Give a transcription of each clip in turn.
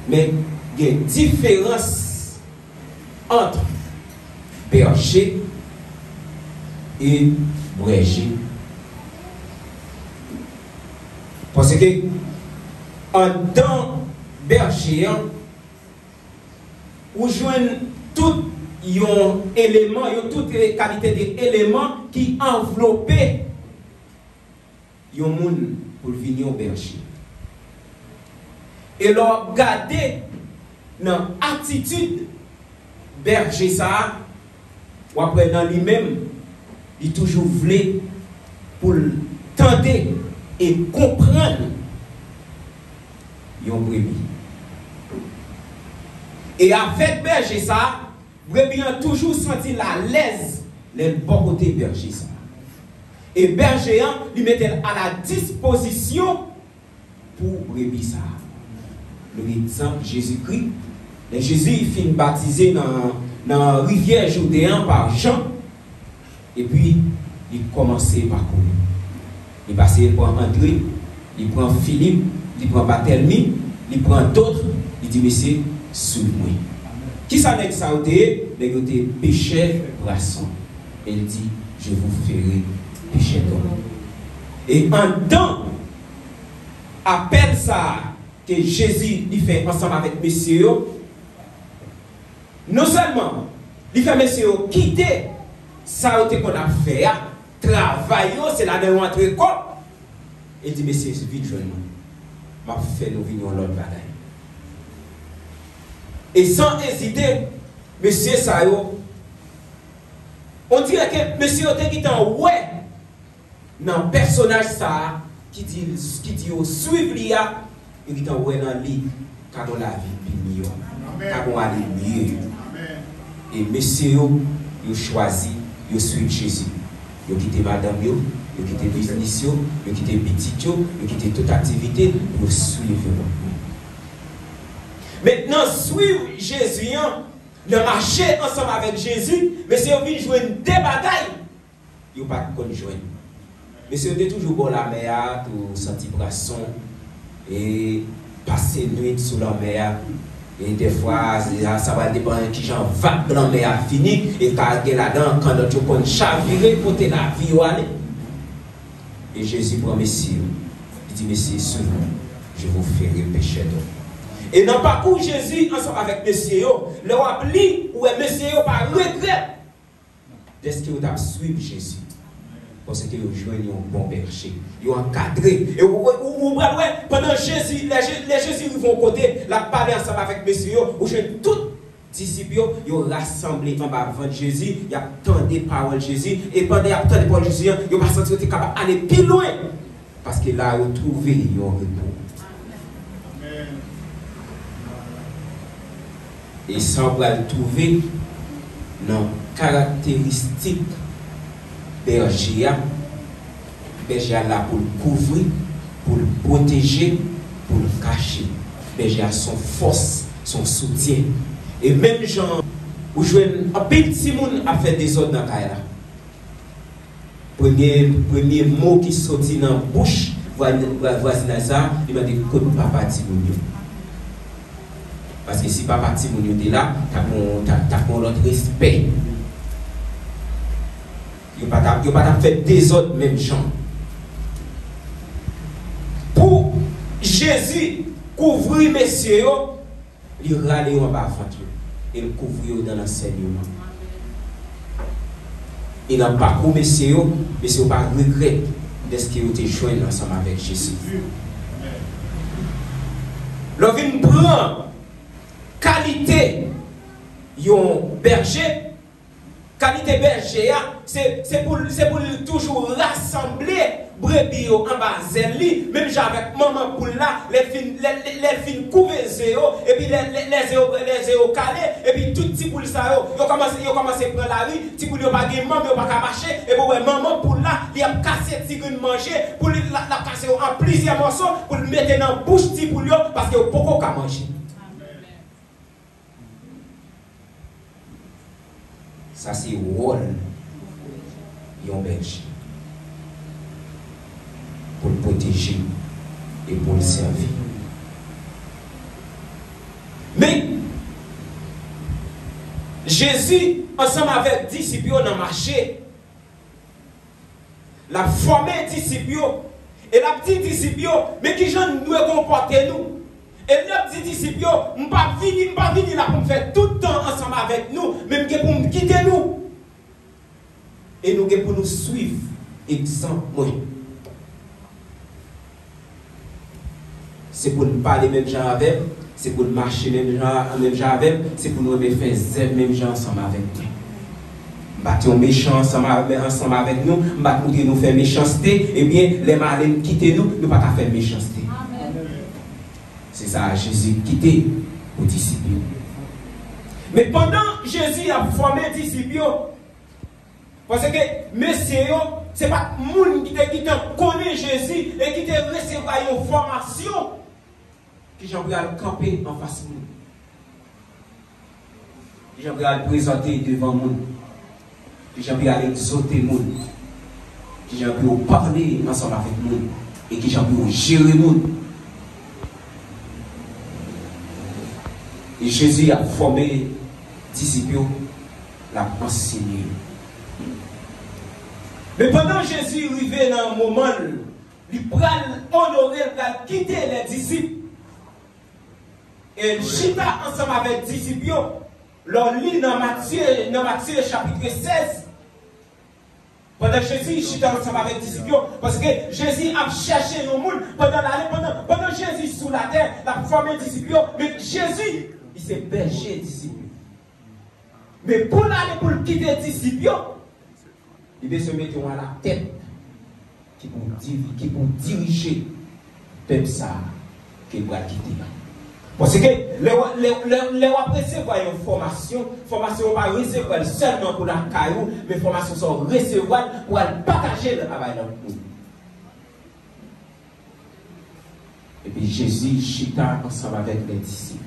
Mais il y a une différence entre berger et berger. Parce que en tant que berger, vous joignez tout un élément, toutes les qualités d'éléments qui enveloppent un monde pour venir au berger. Et leur garder dans l'attitude berger ça, ou après dans lui-même, il toujours voulu pour tenter et comprendre yon brebis. Et avec berger ça, brebis a toujours senti la l'aise les bon côté berger ça. Et berger lui mettait à la disposition pour brebis ça. L'exemple Jésus-Christ, Jésus finit baptisé dans la rivière Judéen par Jean, et puis il commençait par courir. Il passait pour André, il prend Philippe, il prend Barthélemy, il prend d'autres, il dit, monsieur, suis-moi. Qui ça n'est que ça a été péché poisson. Il dit, je vous ferai péché d'homme. Et en temps, appelle ça que Jésus il fait ensemble avec messieurs, non seulement il fait messieurs quitter ça qu'on a fait, travail, c'est là de rentrer quoi. Il dit, messieurs, vite jeune, m'a fait nous venir l'autre bagaille. Et sans hésiter, monsieur Sayo, on dirait que monsieur qui est en ouais dans le personnage ça qui dit suivre l'IA, il est en ouais dans lui, car on la vie mieux, car on a mieux. Et monsieur, il choisit, il suit Jésus. Il quitté madame, il quitté business, il quitté petit, il quitté toute activité, il suivre. Maintenant, suivre Jésus, de marcher ensemble avec Jésus, mais si on vient jouer des bagailles, il n'y a pas de conjoint. Mais si on est toujours bon la mer, tout senti poisson, et passer nuit sous la mer, et des fois, ça va dépendre qui j'en va dans la mer fini, et quand il est là-dedans, quand notre con chavirer pour la vie où aller. Et Jésus prend messieurs, il dit, messieurs, suivez-moi, je vous ferai péché d'homme. Et dans le parcours Jésus, ensemble avec messieurs, le rappli ou messieurs par regret, est-ce que vous avez suivi Jésus? Parce que vous jouez un bon berger, vous encadré. Et vous voyez, pendant Jésus, les Jésus vont côté, la parler ensemble avec messieurs, vous jouez tous disciples, vous rassemblés en bas devant Jésus, il y a tant de paroles Jésus, et pendant il y a tant de paroles Jésus, vous ne senti capable d'aller plus loin. Parce que là, vous trouvez un repos. Et ça, on va le trouver dans caractéristiques berger. Berger là pour le couvrir, pour le protéger, pour le cacher. Berger a son force, son soutien. Et même gens, où je un petit monde a fait des ordres dans la caille. Premier mot qui sortit dans la bouche, voisin ça, il m'a dit, écoute, papa, dit parce que si papa Timoun est là, tu as l'autre respect. Il n'y a pas fait des autres mêmes gens. Pour Jésus couvrir messieurs, il râle en bas avant et il couvre dans l'enseignement. Il n'a pas couvert messieurs, mais il n'a pas regret de ce qu'il a été joint ensemble avec Jésus. L'on prend qualité yon berger, qualité berger, c'est pour toujours rassembler brebis en bas zéli, même avec maman pour là, les fins couverts et puis les zéos calés, et puis tout petit pour ça, ils commencent à prendre la rue, petit pour pas de maman, pas marcher, et puis maman pour là, il a cassé petit pour manger, pour la casser en plusieurs morceaux, pour le mettre dans la bouche petit pour lui, parce qu'il n'y a beaucoup qu'à manger. Ça c'est le rôle d'un berger. Pour le protéger et pour le servir. Mais Jésus, ensemble avec les disciples, dans le marché, la formé disciples, et la petite disciples, mais qui j'en nous comporter nous. Et les petits disciples, je ne pas venir là pour faire tout le temps ensemble avec nous, même pour nous quitter nous. Et nous pour nous suivre, exemple. C'est pour nous parler même gens avec, c'est pour nous marcher même gens avec, c'est pour nous faire même gens ensemble avec nous. Bâtir méchant ensemble avec nous, nous faire méchanceté, et bien les malins quitter nous, nous ne pas faire méchanceté. C'est ça, Jésus quitté aux disciples. Mais pendant Jésus a formé les disciples, parce que messieurs, ce n'est pas le monde qui connaît Jésus et qui te recevoir une formation qui j'en le camper en face de nous. Qui j'en le présenter devant nous. Qui j'en exhorter nous. Qui j'en parler ensemble avec nous. Et qui j'en gérer nous. Et Jésus a formé les disciples, l'a enseigné. Mais pendant Jésus arrivé dans un moment, il prend honorer, il quitter les disciples. Et il chita ensemble avec les disciples. Leur lit dans Matthieu chapitre 16. Pendant Jésus chita ensemble avec les disciples. Parce que Jésus a cherché le monde pendant Jésus sous la terre, la formé les disciples. Mais Jésus, il s'est berger les disciples. Mais pour aller pour quitter les disciples, il va se mettre à la tête qui pour diriger le peuple ça qu'il va quitter. Parce que les recevoir une formation va recevoir seulement pour la caillou, mais formation sont recevoir pour partager le travail dans le monde. Et puis Jésus chita ensemble avec les disciples.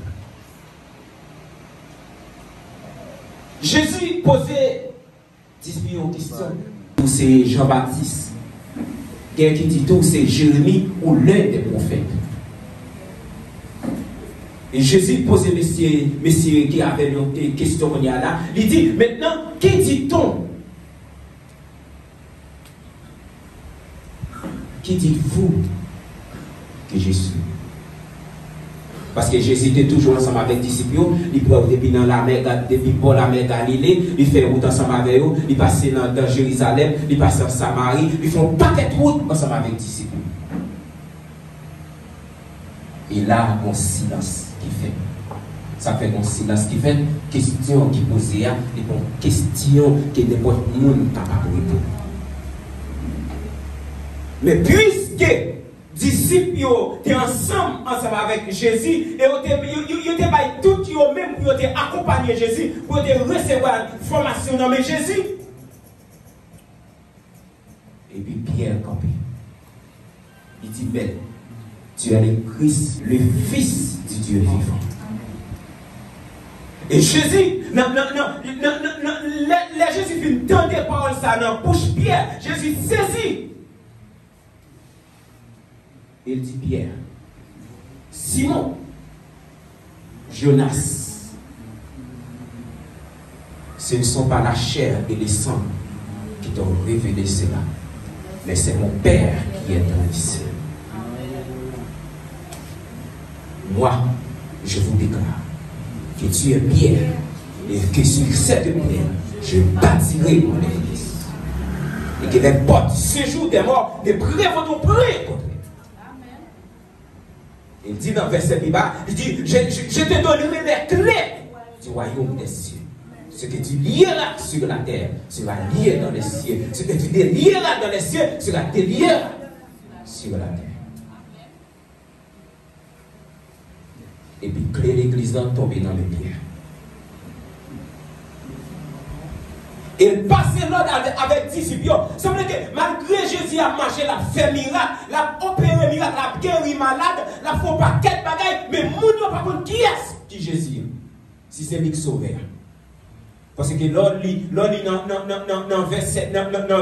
Jésus posait une question. Tout c'est Jean-Baptiste. Quelqu'un qui dit tout c'est Jérémie ou l'un des prophètes. Et Jésus posait monsieur qui avait une question là. Il dit maintenant, qui dit-on? Qui dites-vous que je suis? Parce que Jésus était toujours ensemble avec les disciples, il prend depuis dans la mer, depuis pour la mer Galilée, il fait route ensemble avec eux, il passe dans Jérusalem, il passe en Samarie, ils font paquet de route ensemble avec les disciples. Et là, un silence qui fait. Ça fait un silence qui fait, question qui pose, et une question que n'importe qui n'est capable de répondre. Mais puisque disciples étaient ensemble avec Jésus et ils étaient tout eux-mêmes pour accompagner Jésus, pour recevoir la formation dans Jésus. Et puis Pierre campé. Il dit, mais tu es le Christ, le Fils du Dieu vivant. Et Jésus, Jésus fait tant de paroles ça dans la bouche Pierre. Jésus saisit. Il dit Pierre, Simon, Jonas, ce ne sont pas la chair et le sang qui t'ont révélé cela, mais c'est mon Père qui est dans les cieux. Moi, je vous déclare que tu es Pierre et que sur cette pierre, je bâtirai mon église. Et que les portes du séjour des morts ne prévaudront plus contre. Il dit dans le verset plus bas, il dit, je te donnerai les clés du royaume des cieux. Ce que tu lieras sur la terre sera lié dans les cieux. Ce que tu délieras dans les cieux sera délié sur la terre. Et puis clé l'église dans tomber dans les pierres. Il passait l'ordre avec disciples. Ça veut dire que malgré Jésus a marché, la fait miracle, la opéré miracle, la guéri malade, la fait pas quel bagaille, mais moun yo pas contre qui est qui Jésus. Si c'est lui qui sauveur. Parce que l'autre dans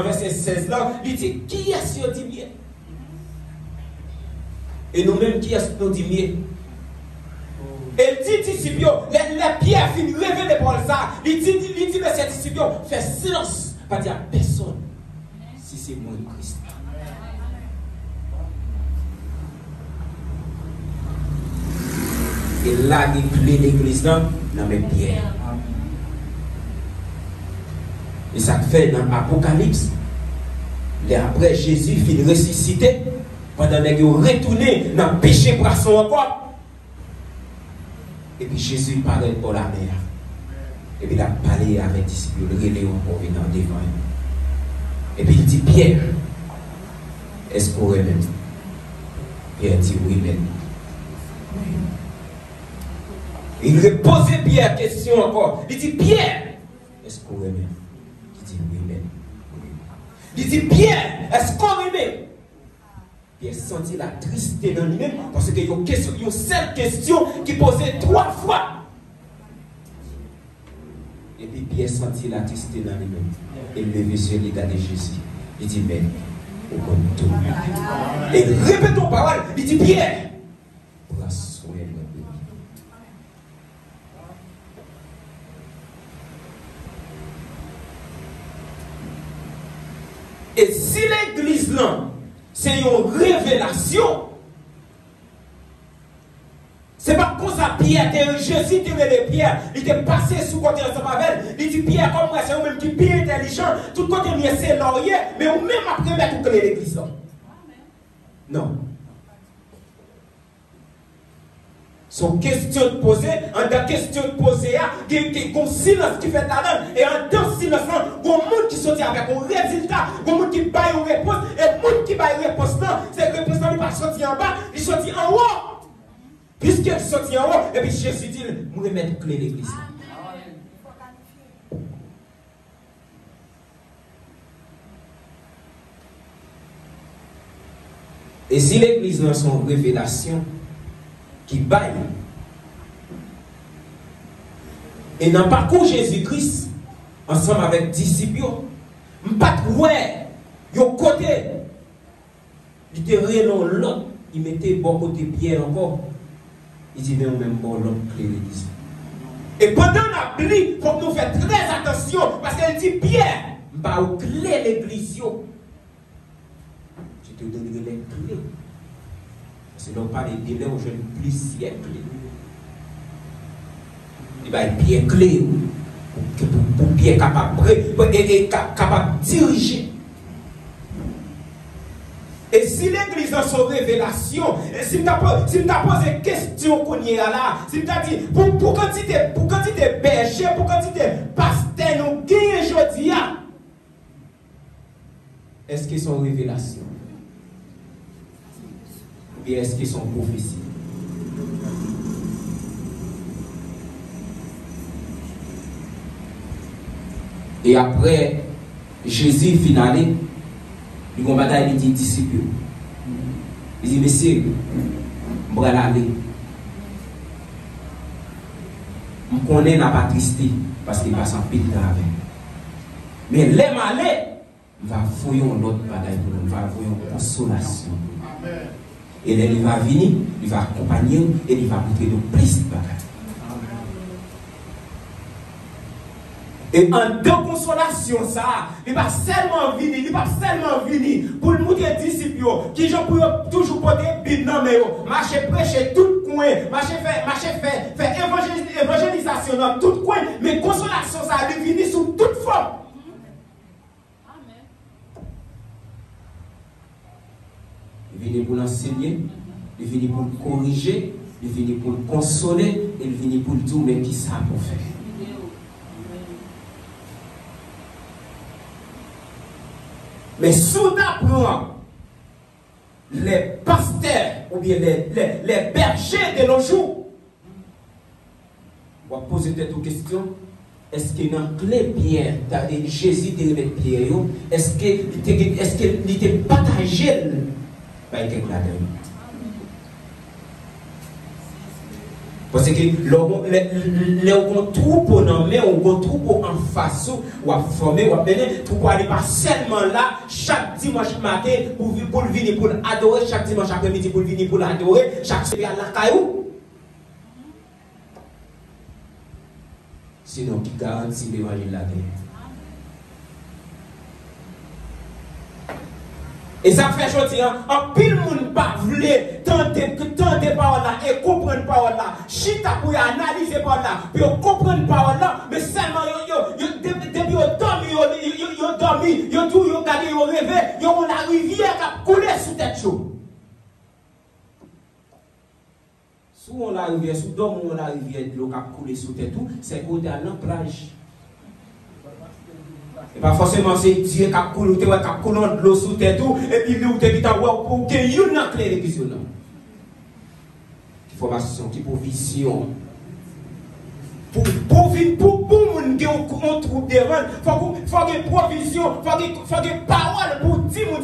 verset 16 là, il dit qui est-ce qui dit bien? Et nous-mêmes qui est-ce qui nous dit bien? Et il dit disciples, les pierres finissent révéler pour ça. Il dit à ses disciples, fais silence, pas dire à personne si c'est moi Christ. Et là, il clé l'église dans mes pierres. Et ça fait dans l'Apocalypse. Et après, Jésus finit ressuscité. Pendant qu'il est retourné dans le péché poisson encore. Et puis Jésus parlait pour la mer. Et puis il a parlé avec les disciples. Il relève encore venant devant. Et puis il dit Pierre, est-ce qu'on remet? Pierre dit oui, mais. Il repose Pierre question encore. Il dit Pierre, est-ce qu'on remet? Il dit oui, mais. Il dit Pierre, est-ce qu'on remet? Pierre sentit la tristesse dans lui-même parce qu'il y a une seule question qui posait 3 fois. Et puis Pierre sentit la tristesse dans lui-même. Et levé sur les gars de Jésus. Il dit mais, au compte tout. Et répète ton parole. Il dit Pierre, prends soin de lui. Et si l'église là, c'est une révélation, c'est pas comme ça Pierre, Jésus te met les pierres, il était passé sous côté de sa pavel, il dit Pierre, comme moi, c'est vous-même qui est bien intelligent, tout côté mieux c'est laurier, mais vous même après mettre tout l'église là. Non. Son question de poser, en la question de poser, il y a un silence qui fait la donne. Et en dans ce silence, il y a un monde qui sort avec un résultat, il y a un monde qui baille une réponse, et le monde qui baille une réponse, c'est que la réponse n'est pas sortie en bas, il sortit en haut. Puisqu'il sortit en haut, et puis Jésus dit, je vais mettre clé l'église. Et si l'église dans son révélation, qui baille. Et dans le parcours Jésus-Christ, ensemble avec disciples, je ne sais pas ouais, yon côté, il était réellement l'autre, il mettait bon côté Pierre encore. Il dit, mais on même bon l'autre clé l'église. Et pendant la Bible, il faut que nous fassions très attention, parce qu'elle dit, Pierre, je vais vous clé l'église. Je te donnerai les clés. C'est donc pas les délais où je ne plus siècle. Il va être bien clé pour bien capable de diriger. Et si l'église dans son révélation, si tu as posé question qu'on y est là, si tu as dit pour quantité berger, pour quantité pasteur, nous gagnons aujourd'hui, est-ce qu'ils sont révélation? Et est-ce qu'ils sont prophéties? Et après, Jésus finalé, il dit aux disciples, il dit, messieurs, je vais aller. Je connais n'a pas tristé parce qu'il passe en pile grave. Mais les malais, il va fouiller l'autre bagaille pour nous, il va fouiller une consolation. Et là, il va venir, il va accompagner et il va montrer de plus de bagages. Et en deux consolations, ça, il va seulement venir pour le montrer aux disciples qui ont toujours porté bien dans mes marcher prêcher tout coin, marcher faire évangélisation dans tout coin, mais consolation, ça va venir sous toute forme. Il vient pour l'enseigner, il vient pour le corriger, il vient pour le consoler, il vient pour le dire mais qui ça pour faire. Mais soudain, les pasteurs ou bien les bergers de nos jours, on va poser cette question. Est-ce que dans clé Pierre, Jésus te remet Pierre, est-ce qu'il était partagé par quelqu'un là-dedans? Parce que les troupeaux dans les troupeaux en face, ou à former, ou à bénir, troupeau aller pas seulement là, chaque dimanche matin, pour venir pour adorer, chaque dimanche après-midi pour venir pour l'adorer, chaque semaine à la caillou. Sinon, qui garantit l'évangile la terre. Et ça fait aujourd'hui, en pile monde pas voulait tenter parole là et comprendre parole là. Chita pour analyser parole là, puis comprendre parole là, mais seulement depuis yo dormi, yo tout yo gardé yo rêvé, yo on la rivière qui a coulé sous tête chaud. Sous on la rivière, sous dormi on la rivière de l'eau qui a coulé sous tête tout, c'est côté à la plage. Et pas forcément c'est Dieu qui a coulé de l'eau sous tête tout, et puis nous te dit pour que you n'a clair vision. Qui formation, qui provision. Pour moun qui ont trouvé des rangs, faut que provision, faut que parole pour 10 moun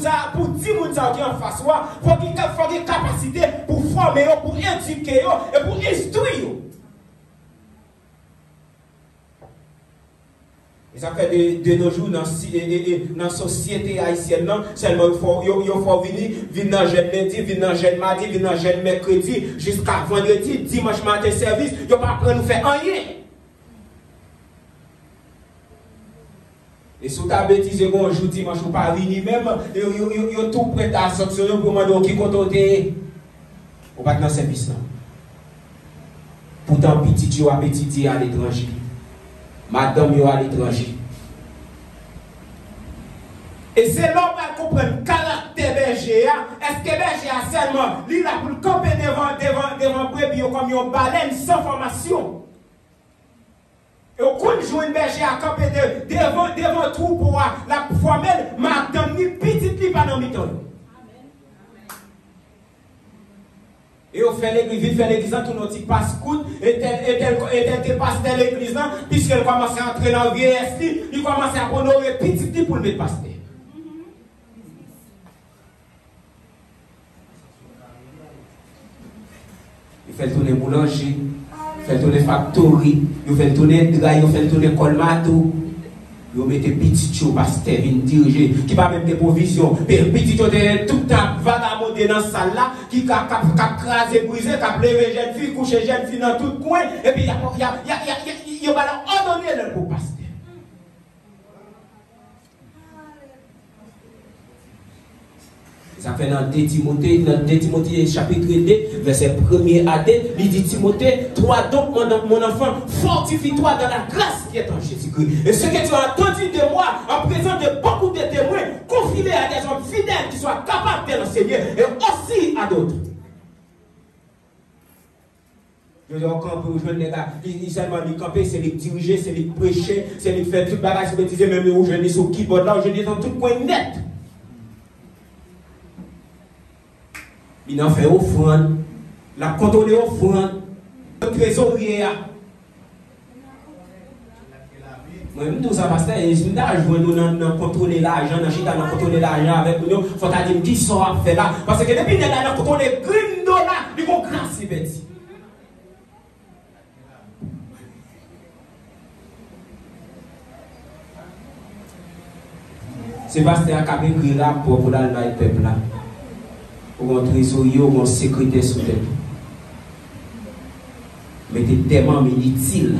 qui en face soi, faut que capacité pour former, pour éduquer et pour instruire. Et ça fait de nos jours dans la société haïtienne, seulement il faut venir dans jeune lundi, venir dans jeune mardi, venir dans jeune mercredi, jusqu'à vendredi, dimanche matin service, il ne pas prendre nous faire rien. Et si tu as bêtisé bonjour dimanche ou pas venir même, il est tout prêt à sanctionner pour demander qui compte. On va dans le service. Pourtant, petit ou petit à l'étranger. Madame yo à l'étranger. Et c'est là qu'on comprend le caractère berger. Est-ce que berger a seulement lui là pour camper devant brebis comme une baleine sans formation? Et au coup de jouer une berger à camper devant tout pour la formelle, madame ni petite ni pas dans le temps. Et on fait l'église, tout notre petit passe-coute, et tel pasteur l'église, puisqu'elle commence à entrer dans le vieux esprit, il commence à honorer petit pour le mettre pasteur. Il fait tourner boulanger, il fait tourner factory, il fait tourner dry, il fait tourner colmato. Vous mettez petit chou pasteur, une diriger, qui va même des provisions. Petit chou tout le temps vagabondé dans la salle là, qui a crasé, brisé, qui a levé jeune fille, couché jeune fille dans tout coin, et puis il va leur ordonner le pour pasteur. Ça fait dans 2 Timothée chapitre 2, verset 1er à 2, il dit Timothée, toi donc mon enfant, fortifie-toi dans la grâce qui est en Jésus-Christ. Et ce que tu as entendu de moi, en présence de beaucoup de témoins, confie-les à des hommes fidèles qui soient capables de l'enseigner, et aussi à d'autres. Je dis encore pour rejoindre les gars, il seulement les camper, c'est les diriger, c'est les prêcher, c'est les faire tout le bagage, c'est bêtiser, même où je dis sur keyboard là, je dis dans tout coin net. Il en fait offrande, la contrôler offrande, le trésorier. Moi-même, tout ça, pasteur, je veux contrôler l'argent, dans contrôler l'argent avec nous, il faut dire qui sont à faire là. Parce que depuis que nous avons contrôlé $1 là, ils vont grâce, petit. C'est pasteur qui a écrit là pour la peuple là. Pour un trésorier ou un secrétaire sous tête. Mais c'est tellement inutile.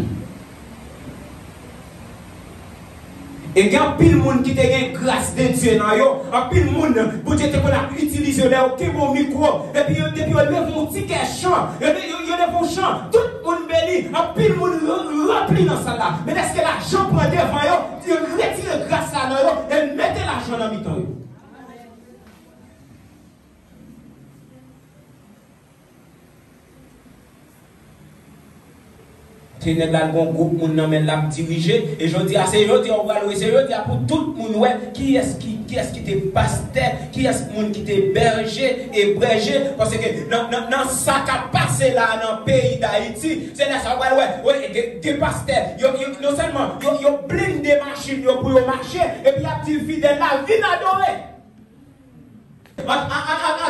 Et il y a pile de monde qui a grâce de Dieu dans yo, a pile de monde pour Dieu qu'on a utilisé le bon micro, et puis on lève mon ticket chant, il y a des chant, tout le monde béni, a pile de monde rempli dans ça là. Mais est-ce que l'argent prend devant yo, Dieu retire grâce là dans yo, et mettez l'argent dans mi-temps yo. Il y a un groupe qui l'a dirigé et je dis à ces gens, on va louer ces gens pour tout le monde, ouais, qui est-ce qui était pasteur, qui est-ce qui était berger et berger, parce que dans ça qui a passé là dans le pays d'Haïti, c'est là ça va ouais, des pasteurs, non seulement ils blindent des machines pour marcher, et puis il y a des fidèles là, viennent adorer. En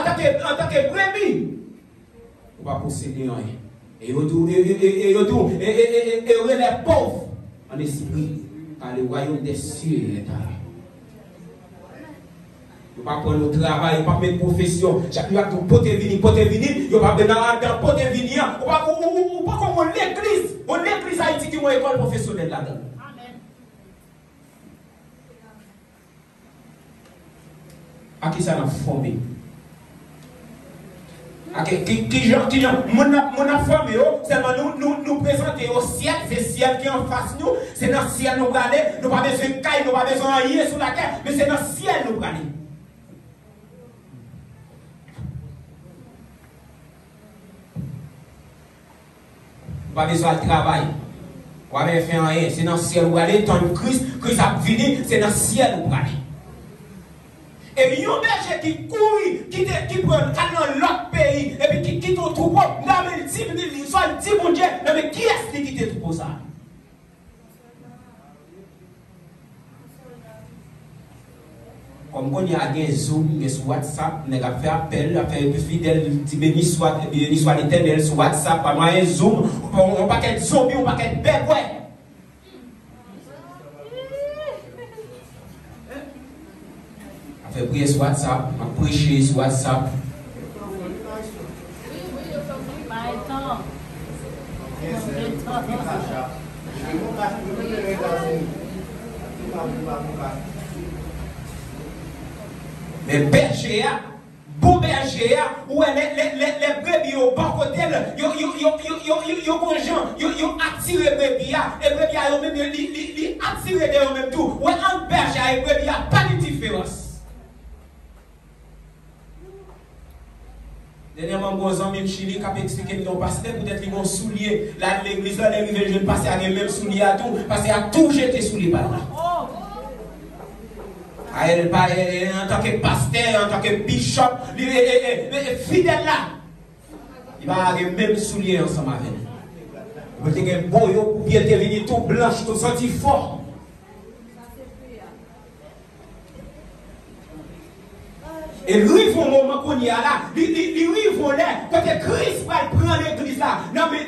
tant que brebis, on va posséder rien. Et les pauvres en esprit, car le royaume des cieux est à eux. Ils ne pas prendre le travail, ils ne pas mettre profession. Chaque jour, ils pote venir, ils ne pas dans pote venir. Ou pas comme l'église. L'église Haïti qui est une école professionnelle là-dedans. À qui ça a formé? Qui mon formé, seulement nous présenter au ciel, c'est le ciel qui est en face nous, c'est dans le ciel nous aller, nous pas besoin de caille, nous pas besoin de rien sur la terre, mais c'est dans le ciel nous aller. Pas besoin de travail. Ou pas faire rien, c'est dans le ciel où aller, tant que Christ a venu, c'est dans le ciel où aller. Et puis, il y a un berger qui court, qui prend l'autre pays, et puis qui quitte le troupeau, là, mais il dit, soit il dit, mon Dieu, mais qui est-ce qui quitte le troupeau ça? Comme on y a un Zoom, sur WhatsApp, on a fait appel, on a fait fidèle, béni soit l'éternel sur WhatsApp, on a un Zoom, on va pas être zombie, on va être bête, ouais. On fait prier sur WhatsApp, on prêcher sur WhatsApp. Mais berger, bon berger, où les brebis au bas côté, ils ont attiré les brebis, et les brebis ont même attiré de eux-mêmes tout. Ouais, un berger et brebis, il n'y a pas de différence. Dernièrement, mon ami Chili qui a expliqué que nos pasteurs, peut-être qu'ils vont soulier là de l'église, là, les jeunes passer à les mêmes souliers à tout, parce qu'il a tout jeté souliers par là. En tant que pasteur, en tant que bishop, fidèle là, il va avoir les mêmes souliers ensemble avec nous. Il va avoir un beau pour bien devenir tout blanche, tout senti fort. Et lui, il faut un moment qu'on y a là, lui, il faut là, quand Christ va prendre l'église là. Non, mais,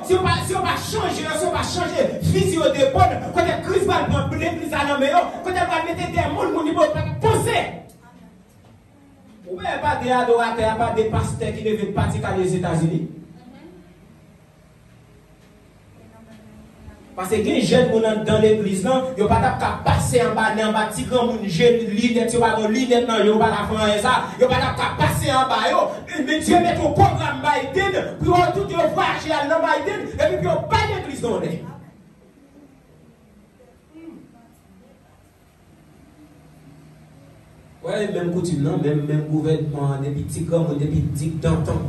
si on va changer, si on va changer, physio de bonne, quand Christ va prendre l'église là, non, mais quand il va mettre des gens, mon niveau va poser. Vous ne pouvez pas des adorateurs, pas des pasteurs qui deviennent partir aux États-Unis. Parce que les jeunes dans l'église, ils ne peuvent pas passer en bas, si grand jeune lunette, ils ne peuvent pas lunette, ils ne peuvent pas faire ça, ils ne peuvent pas passer en bas. Mais Dieu met au programme Biden, puis on tout voyager à Biden, et puis on pas l'église dans l'église. Oui, même coutume, même gouvernement, des petits comme des petits d'antan.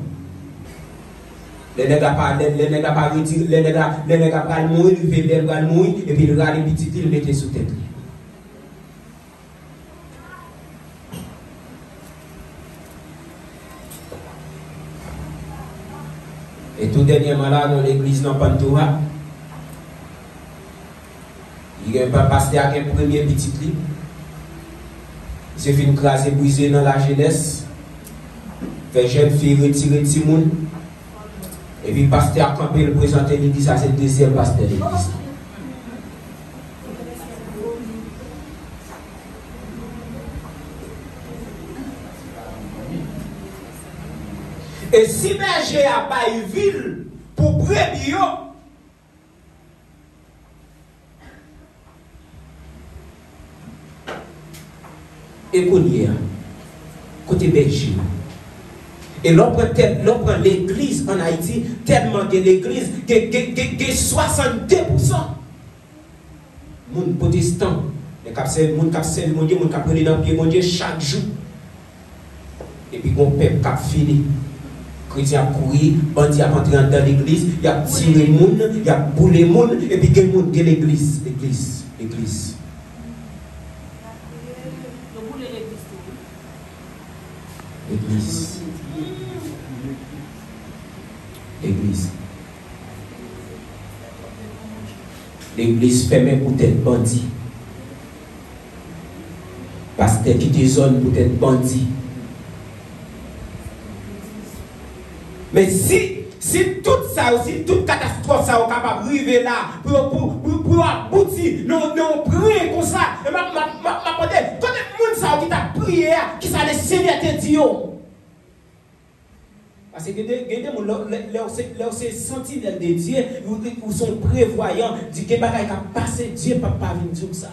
Les nègres pas retiré, les nègres pas mourir, les nègres mourir, et puis le gars les petits ils mettaient sous tête. Et tout dernièrement là dans l'église dans Pantoura, il y a un pasteur qui a un premier petit clip. Il s'est fait une classe et brisé dans la jeunesse. Fait jeune fille retirer petit monde. Et puis, le pasteur a campé, le présenté, il dit ça, c'est le deuxième pasteur de l'église. Et si berger a pas une ville pour brebis, et qu'on y est, côté berger. Et l'on prend l'église en Haïti, tellement que l'église, que 62%. Moun protestant, les moun qui servent mon Dieu, moun qui prennent dans le pied mon Dieu chaque jour. Et puis, mon peuple qui a fini. Chrétien a couru, bandit a entré dans l'église, il a tiré le monde, il a boulé le monde, et puis, il y a l'église. L'église. L'église fermée pour être bandit. Pasteur qui dézone pour être bandit. Mais si tout ça aussi, toute catastrophe ça est capable d'arriver là pour aboutir, non, prier comme ça. Et quand les gens qui t'a prié prière, qui ça le Seigneur te dit. Parce que leur sentinelle de Dieu, ou sont prévoyants, dit que bagaille qui a passé, Dieu ne peut pas venir dire ça.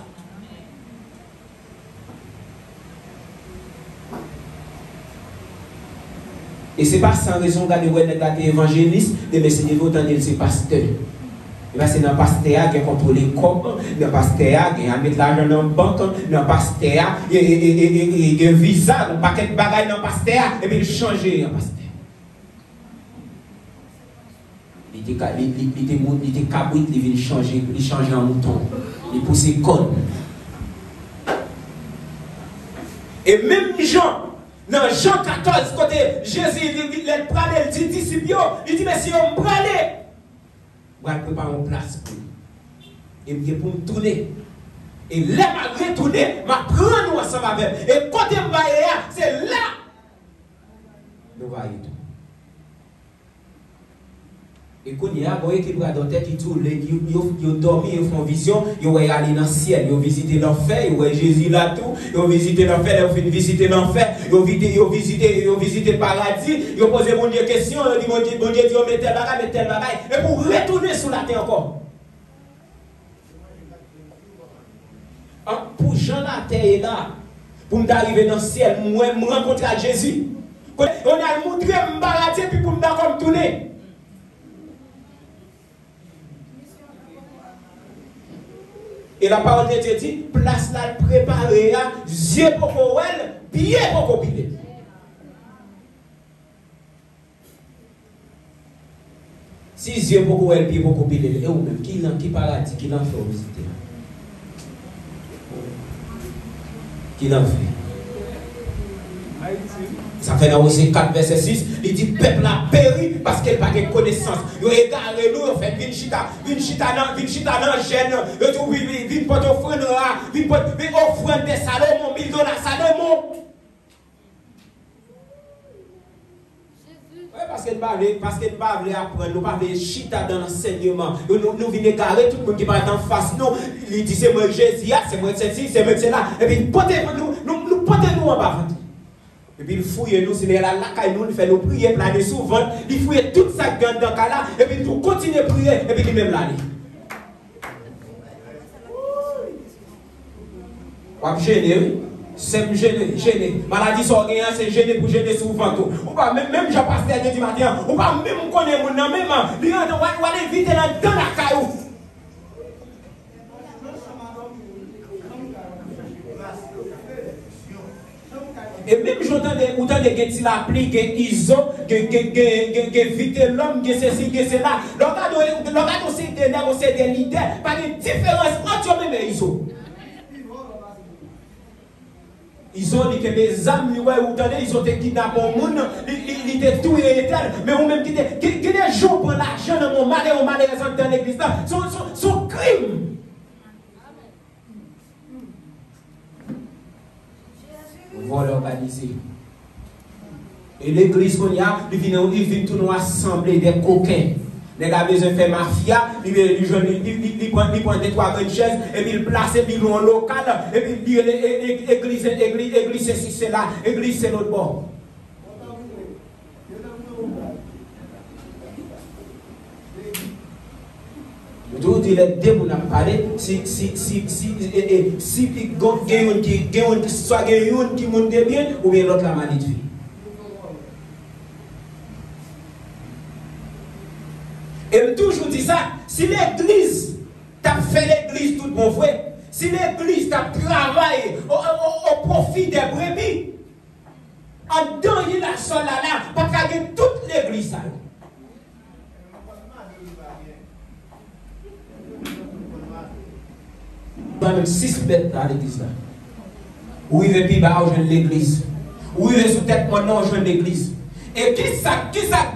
Et ce n'est pas sans raison que vous êtes évangéliste, mais c'est de votre année, c'est pasteur. C'est dans le pasteur qui contrôle les corps, dans le pasteur qui a mis l'argent dans la banque, dans le pasteur qui a un visa, un paquet de bagages dans le pasteur, et puis il change en pasteur. Il était cabrit, il vient changer en mouton. Il pousse les cornes. Et même Jean, dans Jean 14, côté Jésus, il prend le dit disciple, il dit, mais si on me prend, je vais préparer une place pour lui. Et bien pour me tourner. Et là, je vais retourner, je vais prendre ensemble avec. Et quand je vais c'est là, nous allons y tout. Et quand il y a un équipe dans la tête qui tourne, ils dorment, ils font vision, ils vont aller dans le ciel, ils vont visiter l'enfer, ils vont Jésus là tout, ils vont visiter l'enfer, ils vont visiter l'enfer, ils vont visiter le paradis, ils vont poser mon Dieu question, ils vont dire, bon Dieu, ils vont mettre tel bagaille, et pour retourner sur la terre encore. Pour Jean la terre est là, pour m'arriver dans le ciel, me rencontrer Jésus. On a montré me paradis, puis pour me comme tourner. Et la parole de Dieu dit, place là préparée, yeux pour qu'on pied pour qu'on pile. Si yeux pour qu'on pied pour qu'on pile, et ou même qui paradis, qui l'en fait visiter. Qui l'en fait. Ça fait dans Osée 4, verset 6, il dit peuple a péri parce qu'elle n'a pas de connaissance. Il regarde nous, en fait, vin chita dans gêne, vin pot offrande là, vin pot offrande de Salomon, 1000 dollars Salomon. Parce qu'elle ne va pas apprendre, nous ne pas chita dans l'enseignement. Nous venons égarer tout le monde qui va en face nous. Il dit c'est moi Jésus, c'est moi ceci, c'est moi cela. Et puis nous portez-nous en bas. Et puis il fouille nous, c'est là, nous fait nos prières, planer souvent, il fouille toute sa gamme dans le cas là, et puis nous continuons à prier, et puis il même là. On va gêner, c'est gêner. Maladie sorgéenne, c'est gêner pour gêner souvent. Ou pas même j'en passe dernier du matin, ou pas même connaître mon nom, même, on va aller vite dans la caillou. Et même j'entends autant de gens qui l'appliquent, que ISO, que vite l'homme, que ceci, que cela. L'organe aussi des leaders, pas de différence entre eux-mêmes et ISO. ISO dit que les âmes, ils ont été kidnappés au monde, ils étaient tout et tel, mais vous-même qui des gens pour l'argent dans mon malheur, au malheur dans l'église, sont crimes. Vol organisé. Et l'église qu'on y a, il vient tout nous assembler des coquins. Les gars besoin de faire mafia, il prend 2-3 chaises, et puis il place, et puis il en local, et puis il dit église c'est ceci, c'est là, église c'est l'autre bord. Tout dit les deux pour nous parler, si soit quelqu'un qui monte bien, ou bien l'autre la maladie. Et toujours dit ça, si l'église t'a fait l'église tout bon vrai, si l'église t'a travaillé au profit des brebis, en dedans il a seul là, pas qu'à toute l'église ça. Même 6 bêtes dans l'église là. Où il veut plus au jeune l'église. Où il veut sous tête mon nom au jeune l'église. Et qui ça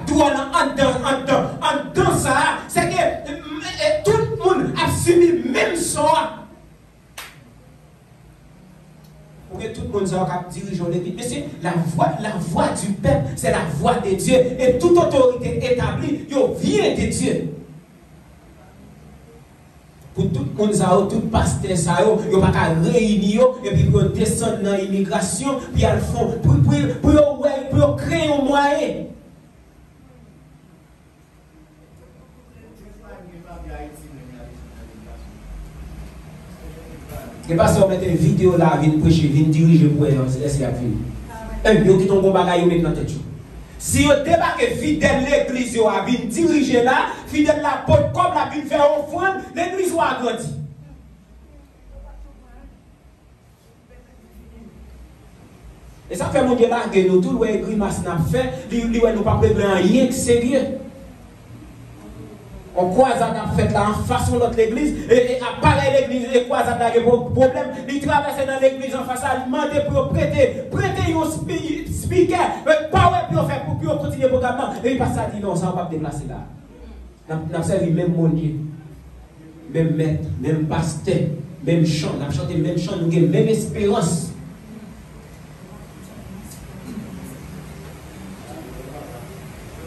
doit en dedans ça, c'est que tout le monde a subi même sort. Pour que tout le monde soit dirigeant l'église. Mais c'est la voix du peuple, c'est la voix de Dieu. Et toute autorité établie, vient de Dieu. pour tout le monde, tout pasteur, ils ne peuvent pas réunir et puis pour descendre dans l'immigration, puis ils font pour créer un moyen. Et pas si on met une vidéo là, vient prêcher, vient diriger pour laisser la vie. Un bio qui tombe au bagage, met dans tête. Si on débarque fidèle l'église, vient diriger là, fidèle la porte comme la vient faire offrande, l'église va grandir. Et ça fait mon Dieu là que nous, tout le grimace n'a fait, nous ne pas prévoir rien de sérieux. On croisade a fait là en face de l'autre église, et à part l'église, et croisade a des problèmes, il traverse dans l'église en face, il demande pour prêter un speaker, pas pour faire pour continuer le programme, et il passe à dire non, ça ne va pas déplacer là. Nous avons servi même mon Dieu, même maître, même pasteur, même chant, nous avons chanté même chant, nous avons même espérance.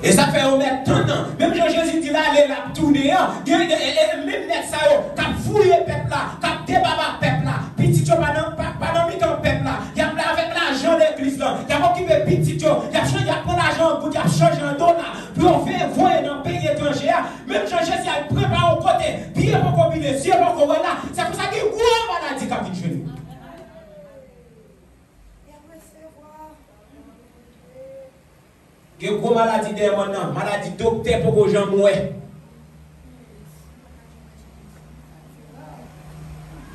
Et ça fait un mètre tant ans. Même Jésus dit là, il a tourné, même net ça, qui a fouillé le peuple là, qui a débarrassé le peuple là, petit pas dans le peuple là, il a avec l'argent de l'église là, il a occupé petit, il a pris l'argent pour changer un dollar, pour faire voyer dans le pays étranger. Même Jésus a préparé au côté, bien pour combiner, si on peut là, c'est pour ça qu'il y a une grosse maladie qui a venu chez nous. Il y a une grosse maladie derrière maintenant, maladie docteur pour que les gens mourent.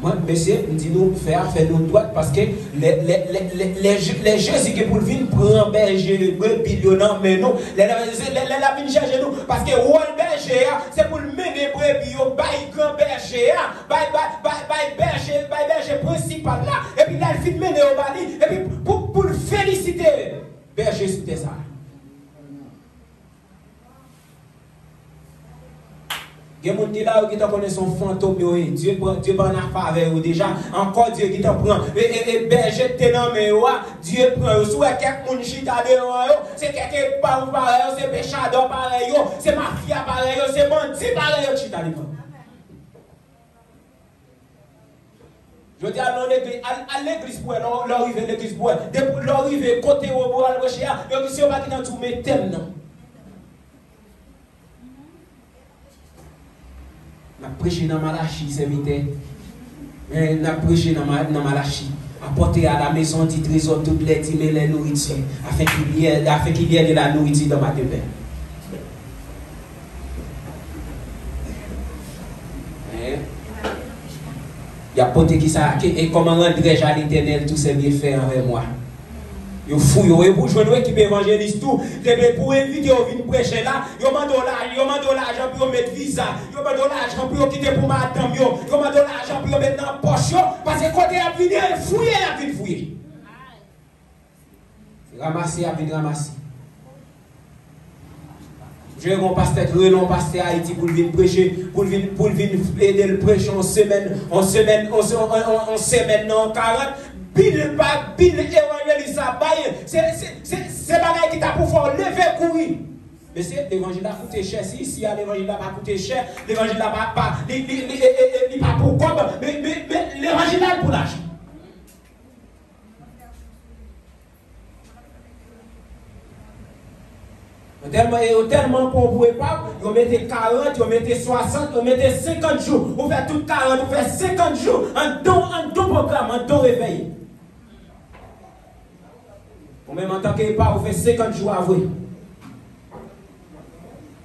Moi, monsieur, nous disons faire nous droite parce que les Jésus qui pour venir prendre berger, billionnaire, mais non, les venir chercher nous parce que le berger, c'est pour mener brebis, bail grand berger, berger principal là, et puis là, il mener au bali, et puis pour féliciter berger, c'était ça. Il y a des gens qui connaissent son fantôme, Dieu prend la faveur déjà. Encore Dieu qui t'en prend. Et berger ténant, mais Dieu prend. Soit quelqu'un qui chita dehors, c'est quelqu'un pauvre pareil, c'est péchador pareil, c'est mafia pareil, c'est bandit pareil, chita dehors. Je dis à l'église pour l'arrivée à l'église pour l'arrivée côté au bois, le recherche, il y a des gens qui ont mis thème. N'a prêché dans Malachi, c'est vite. N'a prêché dans Malachi. Apporter à la maison du trésor toutes les dîmes et les nourritures, afin qu'il y ait de la nourriture dans ma demeure. Il y a porté qui ça, et comment rendrai-je à l'Éternel tous ces bienfaits envers moi? Yo fouille, yo pour jouer une équipe évangéliste tout, pour inviter au venir prêcher là, yo mande l'argent pour mettre visa, yo mande l'argent pour quitter pour madame yo mande l'argent pour mettre dans poche parce que côté a venir fouiller. Ramasser a venir ramasser. Je vais mon pasteur Renon, pasteur Haïti pour venir prêcher, pour venir aider le prêcher en semaine non 40. Pile évangéliste à bailler. C'est bagaille qui t'a pour faire lever courir. Mais c'est l'évangile a coûté cher. Si l'évangile n'a pas coûté cher, l'évangile n'a pas pour quoi. Mais l'évangile a pour l'argent. Tellement pour vous pas, vous mettez 40, vous mettez 60, vous mettez 50 jours. Vous faites tout 40, vous faites 50 jours en don programme, en don réveil. Ou même en tant qu'épargne, vous faites 50 jours à vous.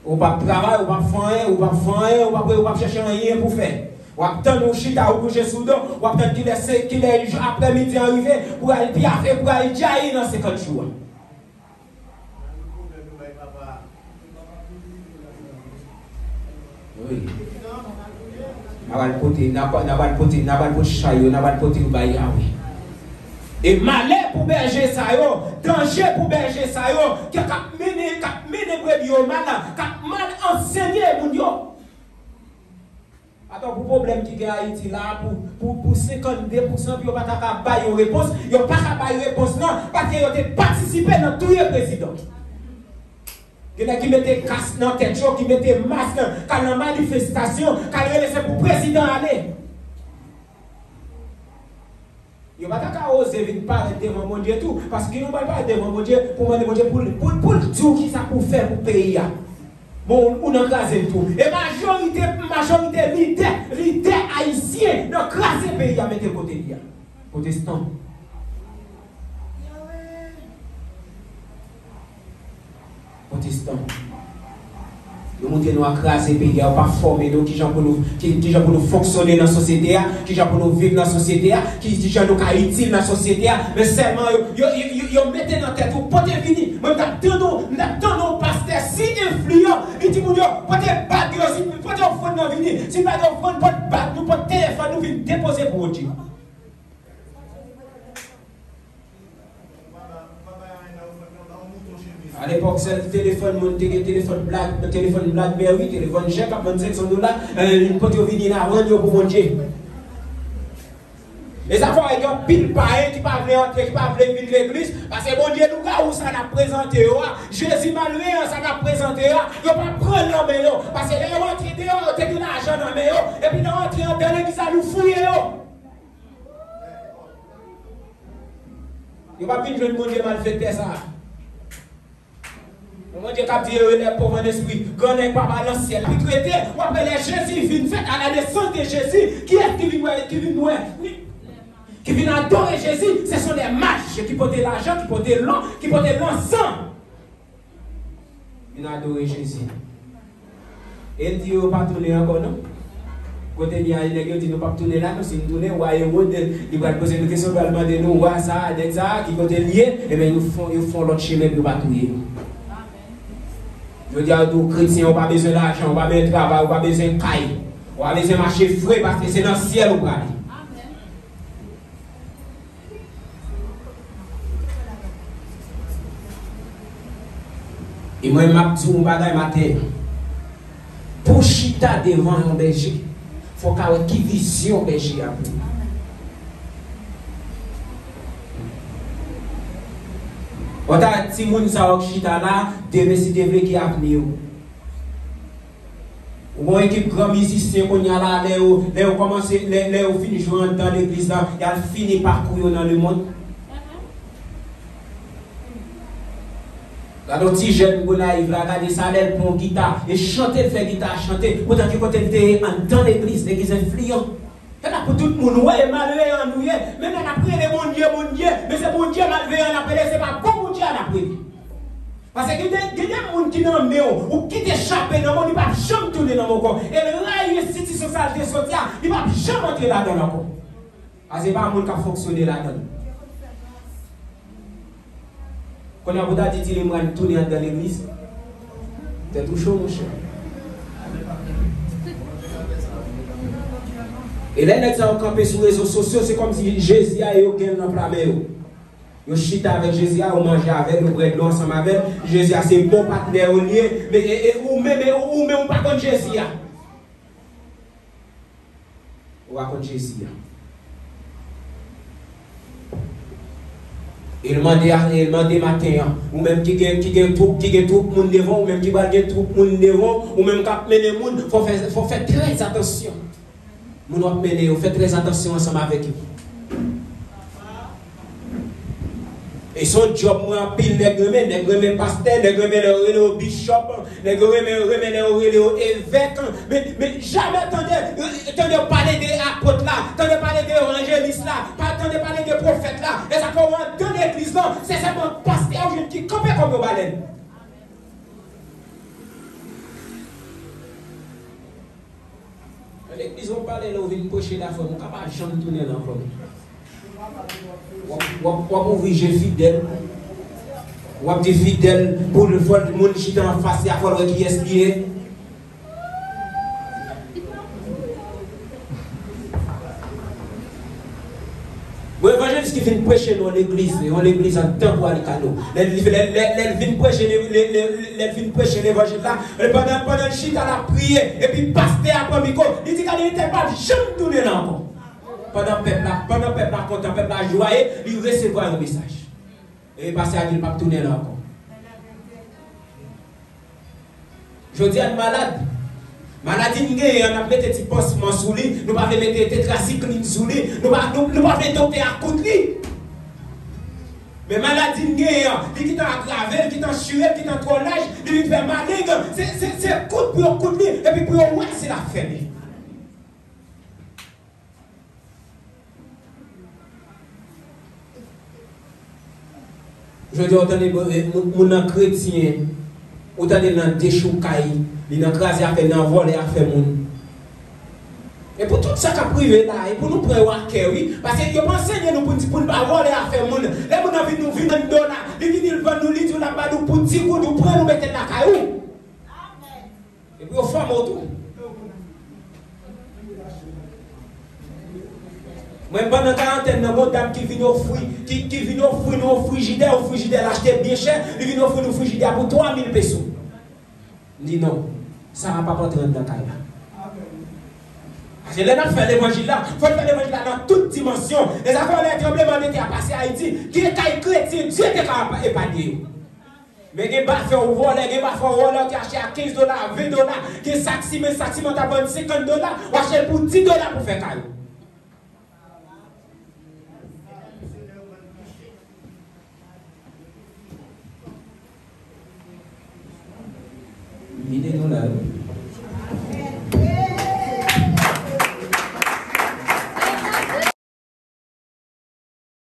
Ou pas travailler, ou pas faire, ou pas chercher rien pour faire. Ou attendre un chita ou coucher sous dos, ou attendre qu'il est après-midi arrivé pour aller jaillir dans 50 jours. Oui. Et malheur pour berger ça, danger pour berger ça, qui a mené brebis mal enseigné mon yo. Attends, pour problème qui est à Haïti là, pour 52%, puis on pas qu'à bailler une réponse, on pas qu'à bailler une réponse non, parce qu'ils ont participé dans tous les présidents. Il y en a qui mettent casque dans la tête, qui mettent masque, qui ont une manifestation, qui ont laissé pour le président aller. Il n'y a pas qu'à oser venir parler devant mon Dieu tout, parce qu'il n'y a pas devant mon Dieu pour demander mon Dieu pour le tout qui ça pour faire pour le pays. Bon, on a crasé tout. Et majorité leader haïtien, on a crasé le pays à mettre côté de protestant. Protestant. Nous montrons à craser le pays, à pas former nous, qui pour nous fonctionner dans la société, qui pour nous vivre dans la société, qui nous sont utiles dans la société, mais seulement, ils mettent dans la tête, pour te venir, nous attendons pasteur si influent, il dit, pour te battre, pour te offrir dans venir, si pas offrir, pour te battre, nous, pour téléphone, nous venons déposer pour Dieu. À l'époque, c'est le téléphone BlackBerry, téléphone chèque à $25, une pote vini là, rendre pour mon Dieu. Et ça fait qu'il y a pile pareil qui ne peut pas entrer, qui ne peut pas venir l'église, parce que mon Dieu, nous, où ça a présenté, Jésus malgré ça a présenté, il ne va pas prendre l'homme, parce que les rentrés dehors, ils ont de l'argent dans le et puis ils rentrent dans l'église, ça nous fouille. Il ne va pas venir mon Dieu mal fait ça. Mon Dieu, quand Dieu est pauvre en esprit, grand n'est pas dans le ciel. Puis traité, on appelle Jésus, il vient à la naissance de Jésus. Qui est qui vient adorer Jésus? Ce sont des mages qui portent l'argent, qui portent l'eau, qui portent l'encens. Ils viennent adorer Jésus. Et il dit, on ne va pas tourner encore, non? Côté il y a des gens qui ne pas tourner là, nous si nous tournons, ils vont poser une question, ils vont demander nous, ça, qui côté lié, et bien ils font l'autre chemin pour pas tourner. Je veux dire, nous chrétiens, on n'a pas besoin d'argent, on n'a pas besoin de travail, on n'a pas besoin de caille, on n'a pas besoin de marcher frais parce que c'est dans le ciel où on va aller. Et moi, je m'ai dit, matin, pour chita devant un berger, il faut qu'il y ait une vision berger à vous. Quand si moun sa ok chita là, demain si devait qui a venu. Ou une équipe grand musicien qu'on y a là, les commence les fini jouer dans l'église là, il a fini parcourir dans le monde. Quand on petit jeune qu'on arrive là, regarder ça, elle prend guitare et chanter, faire guitare, chanter, pourtant que quand elle était dans l'église influent. Pour tout le monde, ouais, malgré en nous, mais on a pris les mon Dieu, mais c'est mon Dieu malgré en appelé, c'est pas bon mon Dieu en appelé. Parce que il y a des gens qui n'ont pas ou qui t'échappent dans le monde, ils ne peuvent jamais tourner dans mon corps. Et là, l'institution sociale sociale, ils ne peuvent jamais entrer là-dedans encore. Parce que ce n'est pas un monde qui a fonctionné là-dedans. Quand on a dit que les gens tournent dans l'église, c'est tout chaud, mon cher. Et là, les gens qui ont campé sur les réseaux sociaux, c'est comme si Jésus a eu aucun dans la mer. Ils chita avec Jésus, ils mangent avec, ils prennent l'eau ensemble avec. Jésus a ses bons partenaires au lieu, mais ou même pas contre Jésus. Ou pas contre Jésus. Il demande matin, ou même qui gagne tout le monde devant, ou même qui va gagner tout le monde devant, ou même qui a mené le monde, il faut faire très attention. Nous devons faire très attention ensemble avec eux. Et son job, moi, pile les pasteur, les bishop, les évêques. Mais jamais attendez parler des apôtres là, attendez parler des évangélistes là, attendez parler des prophètes là. Et ça commence dans l'église là, c'est seulement pasteur qui campe comme une baleine. L'église, on parle là, on vient pocher la femme, on ne peut pas jamais tourner dans la femme. On peut vivre fidèle. On peut être fidèle pour le monde qui est en face, il faut le qui est qui est. L'évangéliste qui vient prêcher dans l'église en temps pour aller cadeau. Elle vient prêcher l'évangile là. Pendant le chita la prière, et puis pasteur après micro, il dit qu'il n'était pas jamais tourné là encore. Pendant le peuple là content, le peuple là joyeux, il recevra un message. Et le pasteur a dit qu'il ne pas tourner là encore. Je dis à une malade. Maladie, on a mis des petits pansements sous lui, nous ne pouvons pas mettre des tétracyclines sous lui, nous ne pouvons pas faire docteur à côté de lui. Mais maladie, qui est aggravé, qui est en chuette, qui est en trollage, qui fait maligne, c'est coup de lui, et puis pour ouais, c'est la fin. Je dis, attendez, mon chrétien, attendez, dans des choucailles, il a crasé à faire dans voler à faire mon. Et pour tout ça qui a privé là, et pour nous prendre oui, parce que vous enseignez nous pour ne pas voler à faire mon. Les gens qui nous viennent dans dollar, ils viennent nous vendre nous livres là-bas, nous pour dire que nous prenons, nous mettons la caillou. Et puis, on fait autour. Moi, pendant la quarantaine, mon dame qui vient offrir, qui vient offrir nos frigidaires, l'acheter bien cher, il vient offrir nos frigidaires pour 3000 pesos. Je dis non, ça ne va pas rentrer dans la caille. Parce que là, on fait l'évangile là, il faut faire l'évangile là dans toute dimension. Les affaires les tremblements de terre passé à Haïti, qui est caille chrétien, Dieu est capable d'épargner. Mais il y a des baffeurs au volet, il y a des baffeurs au volet qui achètent à $15, $20, qui est saximent, t'as vendu $50, ou achètent pour $10 pour faire caille.